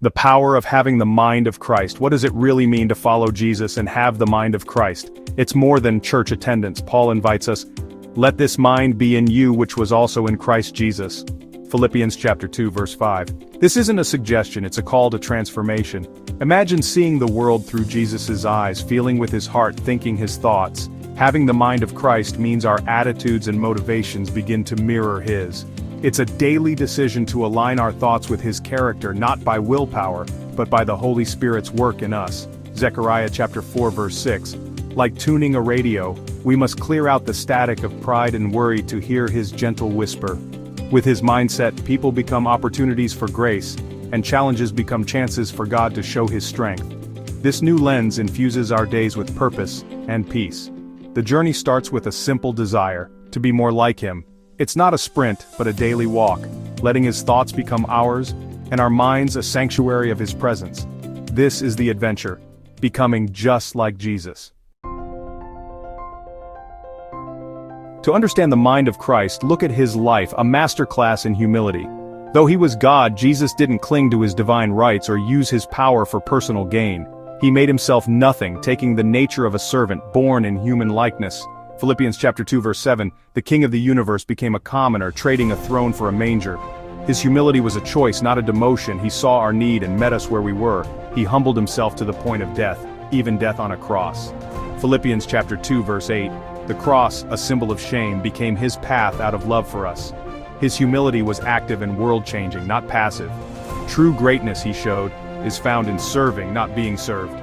The power of having the mind of Christ. What does it really mean to follow Jesus and have the mind of Christ? It's more than church attendance. Paul invites us, "Let this mind be in you which was also in Christ Jesus." Philippians chapter 2 verse 5. This isn't a suggestion, it's a call to transformation. Imagine seeing the world through Jesus' eyes, feeling with his heart, thinking his thoughts. Having the mind of Christ means our attitudes and motivations begin to mirror his. It's a daily decision to align our thoughts with his character, not by willpower, but by the Holy Spirit's work in us. Zechariah chapter 4 verse 6. Like tuning a radio, we must clear out the static of pride and worry to hear his gentle whisper. With his mindset, people become opportunities for grace, and challenges become chances for God to show his strength. This new lens infuses our days with purpose and peace. The journey starts with a simple desire, to be more like him. It's not a sprint, but a daily walk, letting his thoughts become ours, and our minds a sanctuary of his presence. This is the adventure, becoming just like Jesus. To understand the mind of Christ, look at his life, a masterclass in humility. Though he was God, Jesus didn't cling to his divine rights or use his power for personal gain. He made himself nothing, taking the nature of a servant, born in human likeness. Philippians chapter 2 verse 7, the King of the universe became a commoner, trading a throne for a manger. His humility was a choice, not a demotion. He saw our need and met us where we were. He humbled himself to the point of death, even death on a cross. Philippians chapter 2 verse 8, the cross, a symbol of shame, became his path out of love for us. His humility was active and world-changing, not passive. True greatness, he showed, is found in serving, not being served.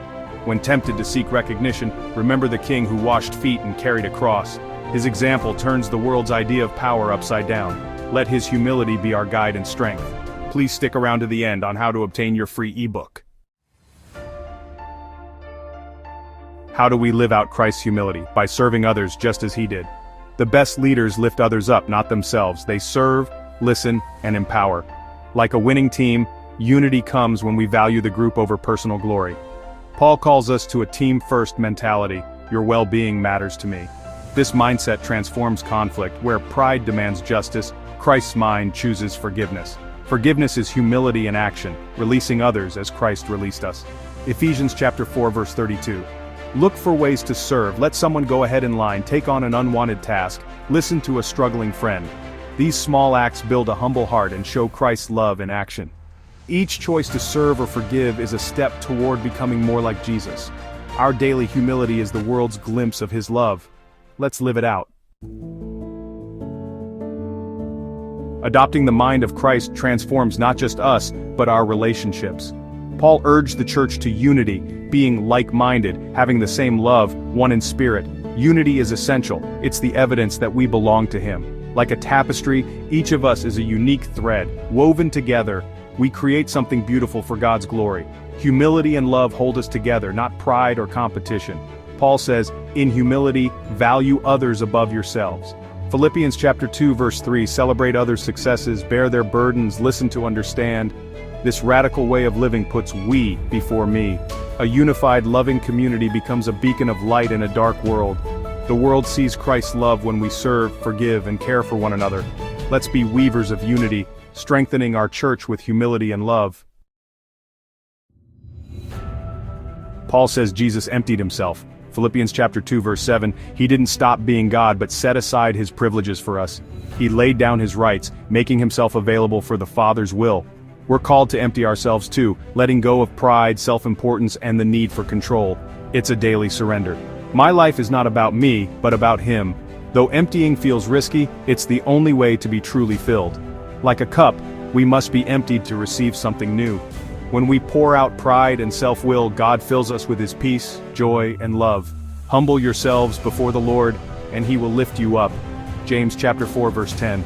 When tempted to seek recognition, remember the king who washed feet and carried a cross. His example turns the world's idea of power upside down. Let his humility be our guide and strength. Please stick around to the end on how to obtain your free ebook. How do we live out Christ's humility? By serving others just as he did. The best leaders lift others up, not themselves. They serve, listen, and empower. Like a winning team, unity comes when we value the group over personal glory. Paul calls us to a team-first mentality. Your well-being matters to me. This mindset transforms conflict. Where pride demands justice, Christ's mind chooses forgiveness. Forgiveness is humility in action, releasing others as Christ released us. Ephesians chapter 4 verse 32. Look for ways to serve. Let someone go ahead in line, take on an unwanted task, listen to a struggling friend. These small acts build a humble heart and show Christ's love in action. Each choice to serve or forgive is a step toward becoming more like Jesus. Our daily humility is the world's glimpse of his love. Let's live it out. Adopting the mind of Christ transforms not just us, but our relationships. Paul urged the church to unity, being like-minded, having the same love, one in spirit. Unity is essential. It's the evidence that we belong to him. Like a tapestry, each of us is a unique thread. Woven together, we create something beautiful for God's glory. Humility and love hold us together, not pride or competition. Paul says, in humility, value others above yourselves. Philippians chapter 2 verse 3, celebrate others' successes, bear their burdens, listen to understand. This radical way of living puts we before me. A unified, loving community becomes a beacon of light in a dark world. The world sees Christ's love when we serve, forgive, and care for one another. Let's be weavers of unity, strengthening our church with humility and love. Paul says Jesus emptied himself. Philippians chapter 2 verse 7, he didn't stop being God but set aside his privileges for us. He laid down his rights, making himself available for the Father's will. We're called to empty ourselves too, letting go of pride, self-importance, and the need for control. It's a daily surrender. My life is not about me, but about him. Though emptying feels risky, it's the only way to be truly filled. Like a cup, we must be emptied to receive something new. When we pour out pride and self-will, God fills us with his peace, joy, and love. Humble yourselves before the Lord, and he will lift you up. James chapter 4 verse 10.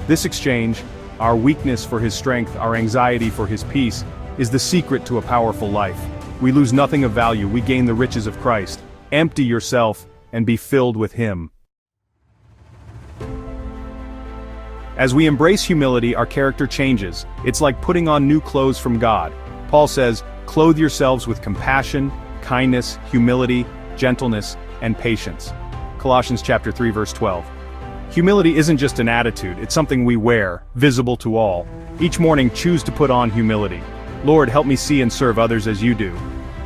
This exchange, our weakness for his strength, our anxiety for his peace, is the secret to a powerful life. We lose nothing of value, we gain the riches of Christ. Empty yourself and be filled with him. As we embrace humility, our character changes. It's like putting on new clothes from God. Paul says, clothe yourselves with compassion, kindness, humility, gentleness, and patience. Colossians chapter 3 verse 12. Humility isn't just an attitude, it's something we wear, visible to all. Each morning choose to put on humility. Lord, help me see and serve others as you do.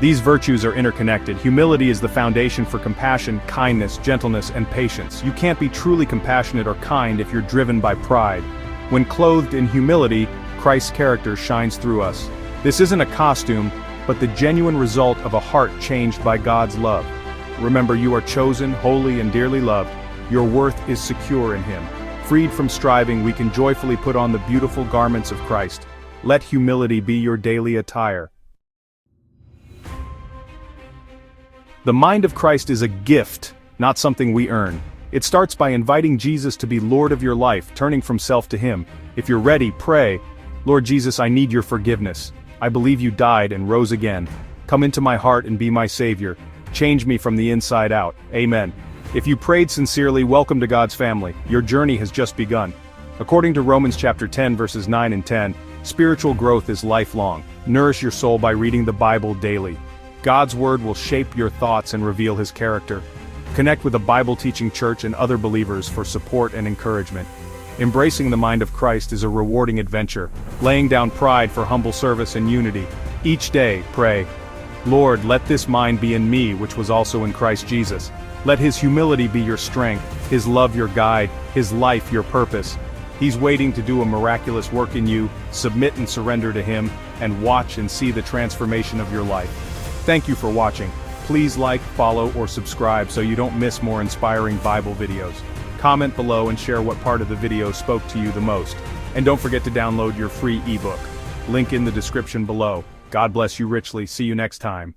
These virtues are interconnected. Humility is the foundation for compassion, kindness, gentleness, and patience. You can't be truly compassionate or kind if you're driven by pride. When clothed in humility, Christ's character shines through us. This isn't a costume, but the genuine result of a heart changed by God's love. Remember, you are chosen, holy, and dearly loved. Your worth is secure in Him. Freed from striving, we can joyfully put on the beautiful garments of Christ. Let humility be your daily attire. The mind of Christ is a gift, not something we earn. It starts by inviting Jesus to be Lord of your life, turning from self to Him. If you're ready, pray, Lord Jesus, I need your forgiveness. I believe you died and rose again. Come into my heart and be my Savior. Change me from the inside out. Amen. If you prayed sincerely, welcome to God's family. Your journey has just begun. According to Romans chapter 10 verses 9 and 10, spiritual growth is lifelong. Nourish your soul by reading the Bible daily. God's word will shape your thoughts and reveal His character. Connect with a Bible-teaching church and other believers for support and encouragement. Embracing the mind of Christ is a rewarding adventure, laying down pride for humble service and unity. Each day, pray, Lord, let this mind be in me which was also in Christ Jesus. Let His humility be your strength, His love your guide, His life your purpose. He's waiting to do a miraculous work in you. Submit and surrender to Him, and watch and see the transformation of your life. Thank you for watching. Please like, follow, or subscribe so you don't miss more inspiring Bible videos. Comment below and share what part of the video spoke to you the most. And don't forget to download your free ebook. Link in the description below. God bless you richly. See you next time.